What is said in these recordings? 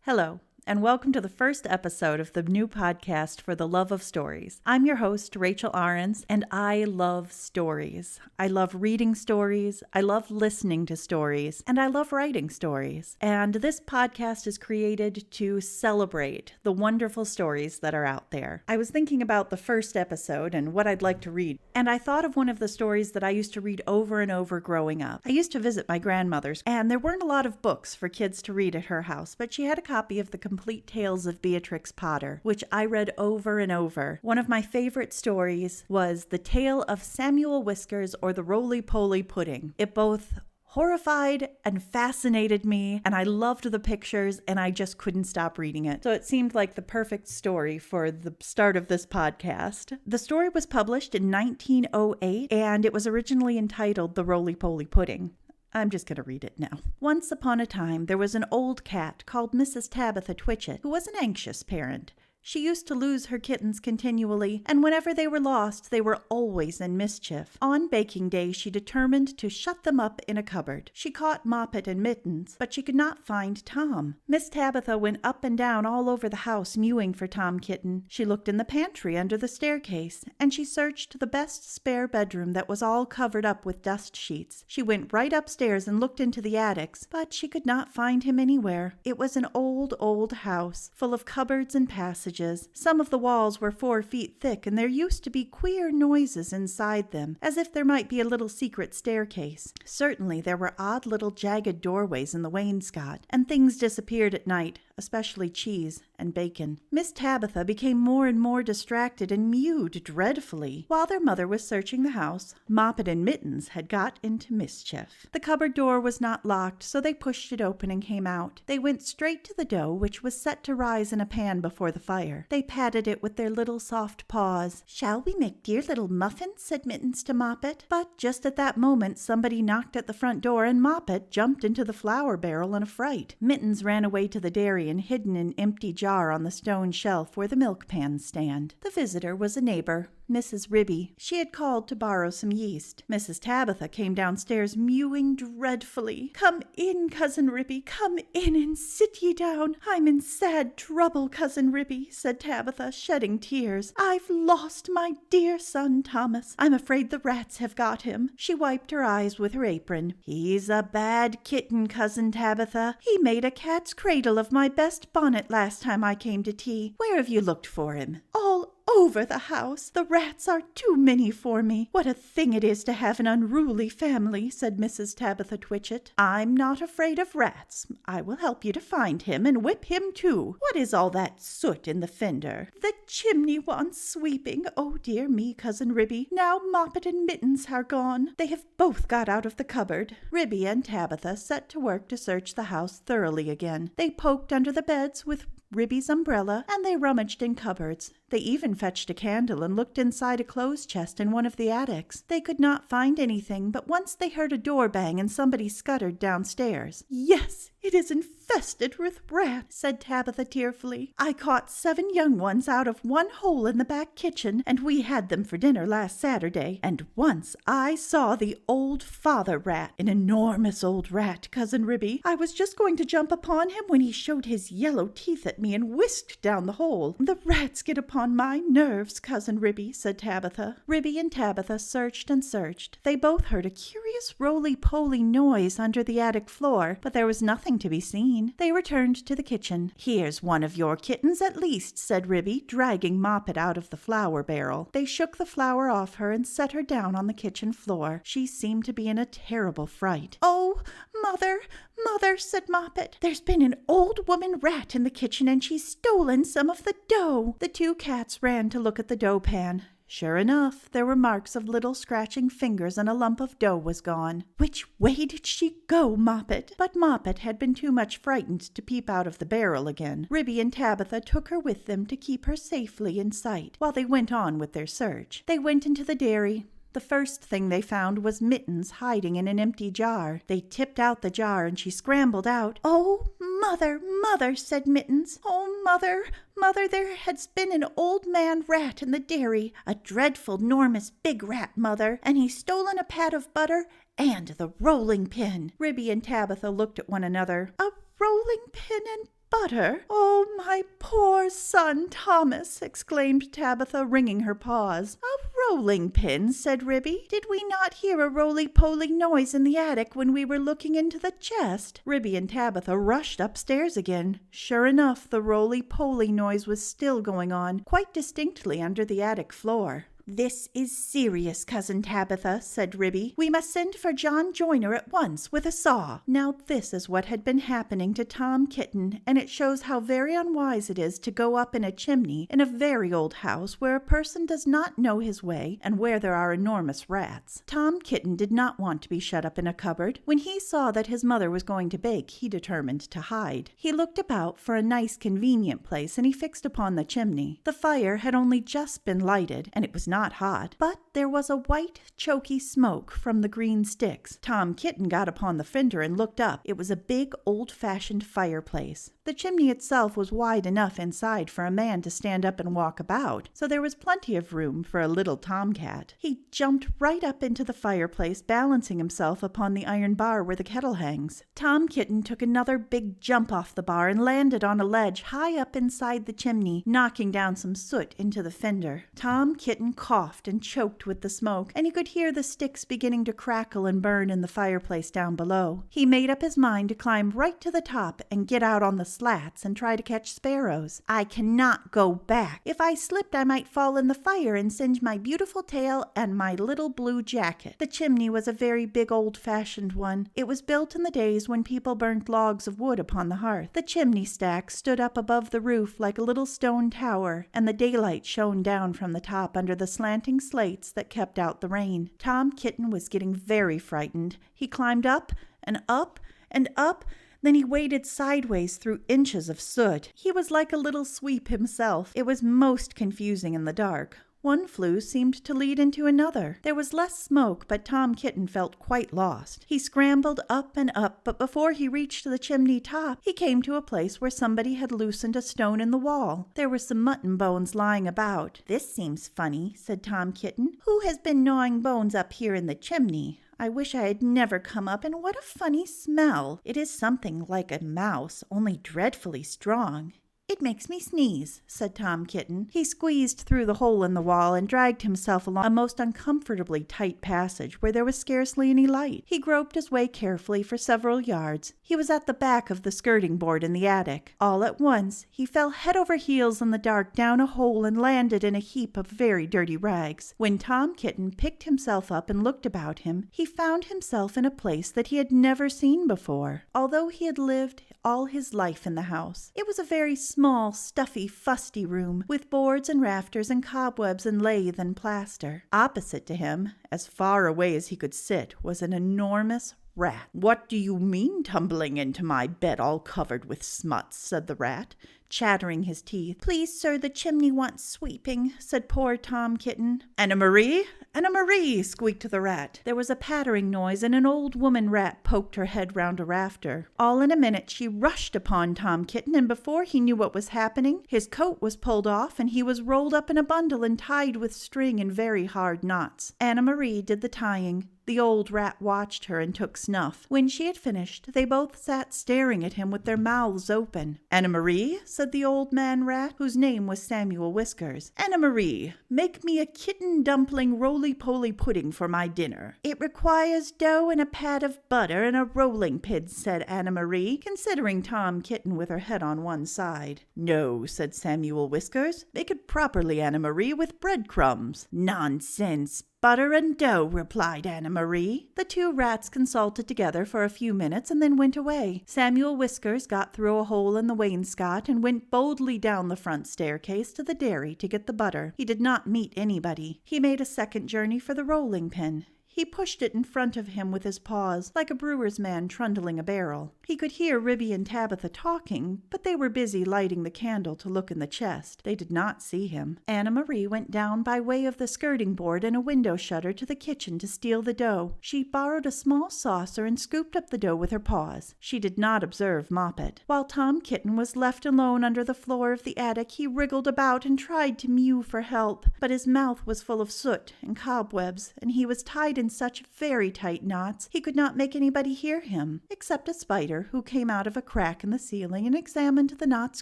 Hello, and welcome to the first episode of the new podcast for the love of stories. I'm your host, Rachel Ahrens, and I love stories. I love reading stories, I love listening to stories, and I love writing stories. And this podcast is created to celebrate the wonderful stories that are out there. I was thinking about the first episode and what I'd like to read, and I thought of one of the stories that I used to read over and over growing up. I used to visit my grandmother's, and there weren't a lot of books for kids to read at her house, but she had a copy of the Complete Tales of Beatrix Potter, which I read over and over. One of my favorite stories was the Tale of Samuel Whiskers or the Roly Poly Pudding. It both horrified and fascinated me, and I loved the pictures, and I just couldn't stop reading it. So it seemed like the perfect story for the start of this podcast. The story was published in 1908, and it was originally entitled The Roly Poly Pudding. I'm just going to read it now. Once upon a time, there was an old cat called Mrs. Tabitha Twitchit, who was an anxious parent. She used to lose her kittens continually, and whenever they were lost, they were always in mischief. On baking day, she determined to shut them up in a cupboard. She caught Moppet and Mittens, but she could not find Tom. Miss Tabitha went up and down all over the house mewing for Tom Kitten. She looked in the pantry under the staircase, and she searched the best spare bedroom that was all covered up with dust sheets. She went right upstairs and looked into the attics, but she could not find him anywhere. It was an old house, full of cupboards and passages. Some of the walls were 4 feet thick, and there used to be queer noises inside them, as if there might be a little secret staircase. Certainly there were odd little jagged doorways in the wainscot, and things disappeared at night, especially cheese and bacon. Miss Tabitha became more and more distracted and mewed dreadfully. While their mother was searching the house, Moppet and Mittens had got into mischief. The cupboard door was not locked, so they pushed it open and came out. They went straight to the dough, which was set to rise in a pan before the fire. They patted it with their little soft paws. "Shall we make dear little muffins?" said Mittens to Moppet. But just at that moment, somebody knocked at the front door, and Moppet jumped into the flour barrel in a fright. Mittens ran away to the dairy and hid in an empty jar on the stone shelf where the milk pans stand. The visitor was a neighbor, Mrs. Ribby. She had called to borrow some yeast. Mrs. Tabitha came downstairs mewing dreadfully. "Come in, Cousin Ribby, come in and sit ye down. I'm in sad trouble, Cousin Ribby," said Tabitha, shedding tears. "I've lost my dear son Thomas. I'm afraid the rats have got him." She wiped her eyes with her apron. "He's a bad kitten, Cousin Tabitha. He made a cat's cradle of my best bonnet last time I came to tea. Where have you looked for him?" "All over the house. The rats are too many for me. What a thing it is to have an unruly family," said Mrs. Tabitha Twitchit. "I'm not afraid of rats. I will help you to find him and whip him too. What is all that soot in the fender?" "The chimney wants sweeping. Oh dear me, Cousin Ribby. Now Moppet and Mittens are gone. They have both got out of the cupboard." Ribby and Tabitha set to work to search the house thoroughly again. They poked under the beds with Ribby's umbrella, and they rummaged in cupboards. They even fetched a candle and looked inside a clothes chest in one of the attics. They could not find anything, but once they heard a door bang and somebody scuttered downstairs. "Yes, it is infested with rats," said Tabitha tearfully. "I caught 7 young ones out of one hole in the back kitchen, and we had them for dinner last Saturday. And once I saw the old father rat, an enormous old rat, Cousin Ribby. I was just going to jump upon him when he showed his yellow teeth at me and whisked down the hole. The rats get upon my nerves, Cousin Ribby," said Tabitha. Ribby and Tabitha searched and searched. They both heard a curious roly-poly noise under the attic floor, but there was nothing to be seen. They returned to the kitchen. "Here's one of your kittens at least," said Ribby, dragging Moppet out of the flour barrel. They shook the flour off her and set her down on the kitchen floor. She seemed to be in a terrible fright. "Oh, Mother, Mother," said Moppet, "there's been an old woman rat in the kitchen, and she's stolen some of the dough." The 2 cats ran to look at the dough pan. Sure enough, there were marks of little scratching fingers, and a lump of dough was gone. "Which way did she go, Moppet?" But Moppet had been too much frightened to peep out of the barrel again. Ribby and Tabitha took her with them to keep her safely in sight, while they went on with their search. They went into the dairy. The first thing they found was Mittens hiding in an empty jar. They tipped out the jar, and she scrambled out. "Oh, Mother, Mother," said Mittens. "Oh, Mother, Mother, there has been an old man rat in the dairy, a dreadful, 'normous big rat, Mother, and he's stolen a pat of butter and the rolling pin." Ribby and Tabitha looked at one another. "A rolling pin and butter? Oh, my poor son Thomas, exclaimed Tabitha, wringing her paws. A rolling pin, said Ribby. Did we not hear a roly-poly noise in the attic when we were looking into the chest? Ribby and Tabitha rushed upstairs again. Sure enough, the roly-poly noise was still going on, quite distinctly under the attic floor. This is serious, Cousin Tabitha, said Ribby. We must send for John Joyner at once with a saw. Now this is what had been happening to Tom Kitten, and it shows how very unwise it is to go up in a chimney in a very old house where a person does not know his way and where there are enormous rats. Tom Kitten did not want to be shut up in a cupboard. When he saw that his mother was going to bake, he determined to hide. He looked about for a nice convenient place, and he fixed upon the chimney. The fire had only just been lighted, and it was not hot, but there was a white, choky smoke from the green sticks. Tom Kitten got upon the fender and looked up. It was a big, old-fashioned fireplace. The chimney itself was wide enough inside for a man to stand up and walk about, so there was plenty of room for a little tomcat. He jumped right up into the fireplace, balancing himself upon the iron bar where the kettle hangs. Tom Kitten took another big jump off the bar and landed on a ledge high up inside the chimney, knocking down some soot into the fender. Tom Kitten coughed and choked with the smoke, and he could hear the sticks beginning to crackle and burn in the fireplace down below. He made up his mind to climb right to the top and get out on the slats and try to catch sparrows. I cannot go back. If I slipped, I might fall in the fire and singe my beautiful tail and my little blue jacket. The chimney was a very big old-fashioned one. It was built in the days when people burnt logs of wood upon the hearth. The chimney stack stood up above the roof like a little stone tower, and the daylight shone down from the top under the slanting slates that kept out the rain. Tom Kitten was getting very frightened. He climbed up and up and up. Then he waded sideways through inches of soot. He was like a little sweep himself. It was most confusing in the dark. One flue seemed to lead into another. There was less smoke, but Tom Kitten felt quite lost. He scrambled up and up, but before he reached the chimney top, he came to a place where somebody had loosened a stone in the wall. There were some mutton bones lying about. This seems funny, said Tom Kitten. Who has been gnawing bones up here in the chimney? I wish I had never come up, and what a funny smell. It is something like a mouse, only dreadfully strong. It makes me sneeze, said Tom Kitten. He squeezed through the hole in the wall and dragged himself along a most uncomfortably tight passage where there was scarcely any light. He groped his way carefully for several yards. He was at the back of the skirting board in the attic. All at once, he fell head over heels in the dark down a hole and landed in a heap of very dirty rags. When Tom Kitten picked himself up and looked about him, he found himself in a place that he had never seen before, although he had lived all his life in the house. It was a very small, stuffy, fusty room, with boards and rafters and cobwebs and lath and plaster. Opposite to him, as far away as he could sit, was an enormous rat. What do you mean, tumbling into my bed all covered with smuts? Said the rat, chattering his teeth. Please, sir, the chimney wants sweeping, said poor Tom Kitten. Anna-Marie? Anna-Marie, squeaked the rat. There was a pattering noise, and an old woman rat poked her head round a rafter. All in a minute she rushed upon Tom Kitten, and before he knew what was happening, his coat was pulled off, and he was rolled up in a bundle and tied with string in very hard knots. Anna-Marie did the tying. The old rat watched her and took snuff. When she had finished, they both sat staring at him with their mouths open. Anna-Marie, said the old man rat, whose name was Samuel Whiskers. Anna-Marie, make me a kitten dumpling roly-poly pudding for my dinner. It requires dough and a pat of butter and a rolling pin, said Anna-Marie, considering Tom Kitten with her head on one side. No, said Samuel Whiskers. Make it properly, Anna-Marie, with breadcrumbs. Nonsense. Butter and dough, replied Anna-Marie. The two rats consulted together for a few minutes and then went away. Samuel Whiskers got through a hole in the wainscot and went boldly down the front staircase to the dairy to get the butter. He did not meet anybody. He made a second journey for the rolling pin. He pushed it in front of him with his paws, like a brewer's man trundling a barrel. He could hear Ribby and Tabitha talking, but they were busy lighting the candle to look in the chest. They did not see him. Anna-Marie went down by way of the skirting board and a window shutter to the kitchen to steal the dough. She borrowed a small saucer and scooped up the dough with her paws. She did not observe Moppet. While Tom Kitten was left alone under the floor of the attic, he wriggled about and tried to mew for help, but his mouth was full of soot and cobwebs, and he was tied in in such very tight knots he could not make anybody hear him, except a spider who came out of a crack in the ceiling and examined the knots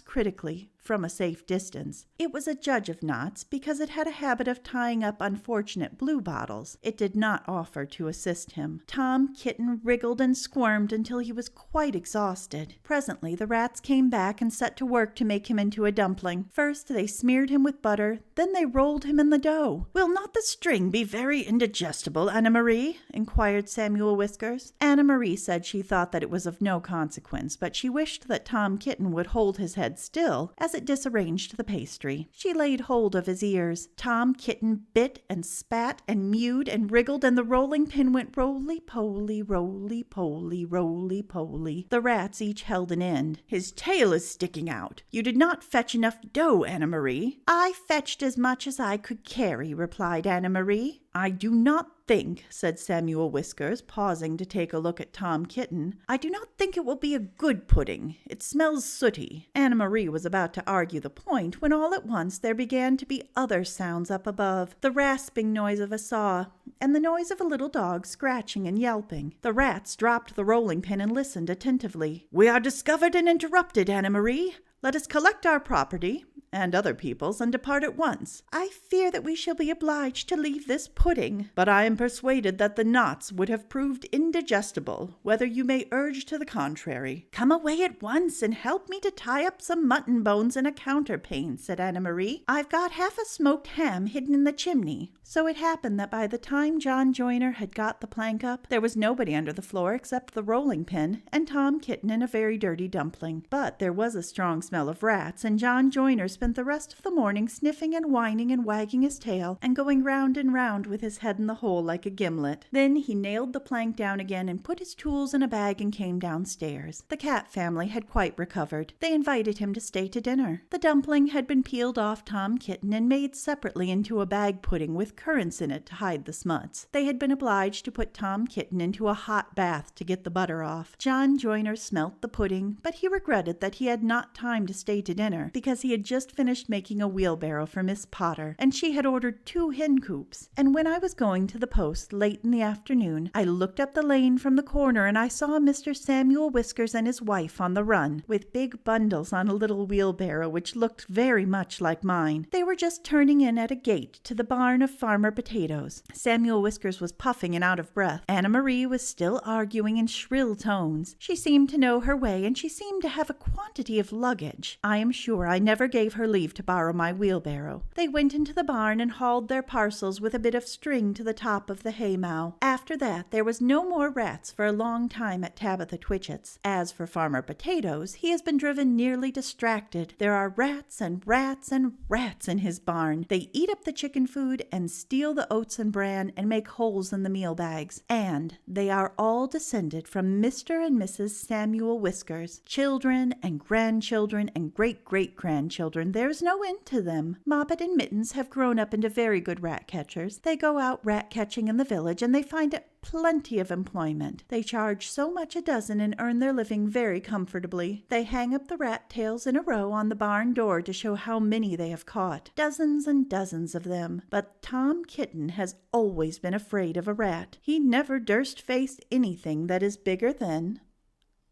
critically from a safe distance. It was a judge of knots because it had a habit of tying up unfortunate blue bottles. It did not offer to assist him. Tom Kitten wriggled and squirmed until he was quite exhausted. Presently the rats came back and set to work to make him into a dumpling. First they smeared him with butter, then they rolled him in the dough. "Will not the string be very indigestible, Anna-Marie?" inquired Samuel Whiskers. Anna-Marie said she thought that it was of no consequence, but she wished that Tom Kitten would hold his head still, as it disarranged the pastry. She laid hold of his ears. Tom Kitten bit and spat and mewed and wriggled, and the rolling pin went roly-poly, roly-poly, roly-poly. The rats each held an end. "His tail is sticking out. You did not fetch enough dough, Anna-Marie." "I fetched as much as I could carry," replied Anna-Marie. "I do not think," said Samuel Whiskers, pausing to take a look at Tom Kitten, "I do not think it will be a good pudding. It smells sooty." Anna-Marie was about to argue the point when all at once there began to be other sounds up above, the rasping noise of a saw, and the noise of a little dog scratching and yelping. The rats dropped the rolling pin and listened attentively. "We are discovered and interrupted, Anna-Marie. Let us collect our property, and other people's, and depart at once. I fear that we shall be obliged to leave this pudding, but I am persuaded that the knots would have proved indigestible, whether you may urge to the contrary." "Come away at once and help me to tie up some mutton bones in a counterpane," said Anna-Marie. "I've got half a smoked ham hidden in the chimney." So it happened that by the time John Joyner had got the plank up, there was nobody under the floor except the rolling pin and Tom Kitten in a very dirty dumpling. But there was a strong smell of rats, and John Joyner spent the rest of the morning sniffing and whining and wagging his tail and going round and round with his head in the hole like a gimlet. Then he nailed the plank down again and put his tools in a bag and came downstairs. The cat family had quite recovered. They invited him to stay to dinner. The dumpling had been peeled off Tom Kitten and made separately into a bag pudding with currants in it to hide the smuts. They had been obliged to put Tom Kitten into a hot bath to get the butter off. John Joyner smelt the pudding, but he regretted that he had not time to stay to dinner because he had just finished making a wheelbarrow for Miss Potter, and she had ordered 2 hen coops. And when I was going to the post late in the afternoon, I looked up the lane from the corner and I saw Mr. Samuel Whiskers and his wife on the run, with big bundles on a little wheelbarrow which looked very much like mine. They were just turning in at a gate to the barn of Farmer Potatoes. Samuel Whiskers was puffing and out of breath. Anna-Marie was still arguing in shrill tones. She seemed to know her way, and she seemed to have a quantity of luggage. I am sure I never gave her leave to borrow my wheelbarrow. They went into the barn and hauled their parcels with a bit of string to the top of the haymow. After that, there was no more rats for a long time at Tabitha Twitchett's. As for Farmer Potatoes, he has been driven nearly distracted. There are rats and rats and rats in his barn. They eat up the chicken food and steal the oats and bran and make holes in the meal bags. And they are all descended from Mr. and Mrs. Samuel Whiskers. Children and grandchildren and great-great-grandchildren. There's no end to them. Moppet and Mittens have grown up into very good rat catchers. They go out rat catching in the village, and they find it plenty of employment. They charge so much a dozen and earn their living very comfortably. They hang up the rat tails in a row on the barn door to show how many they have caught. Dozens and dozens of them. But Tom Kitten has always been afraid of a rat. He never durst face anything that is bigger than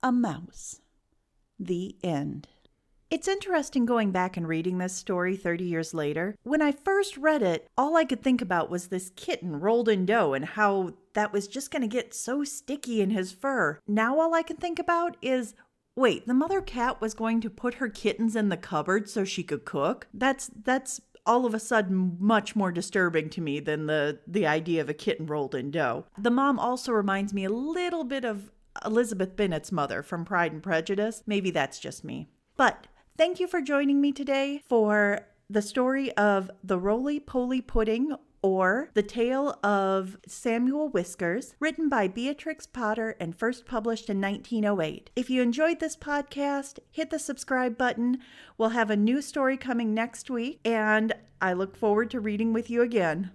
a mouse. The end. It's interesting going back and reading this story 30 years later. When I first read it, all I could think about was this kitten rolled in dough and how that was just going to get so sticky in his fur. Now all I can think about is, wait, the mother cat was going to put her kittens in the cupboard so she could cook? That's all of a sudden much more disturbing to me than the idea of a kitten rolled in dough. The mom also reminds me a little bit of Elizabeth Bennet's mother from Pride and Prejudice. Maybe that's just me. But thank you for joining me today for the story of the Roly Poly Pudding, or The Tale of Samuel Whiskers, written by Beatrix Potter and first published in 1908. If you enjoyed this podcast, hit the subscribe button. We'll have a new story coming next week, and I look forward to reading with you again.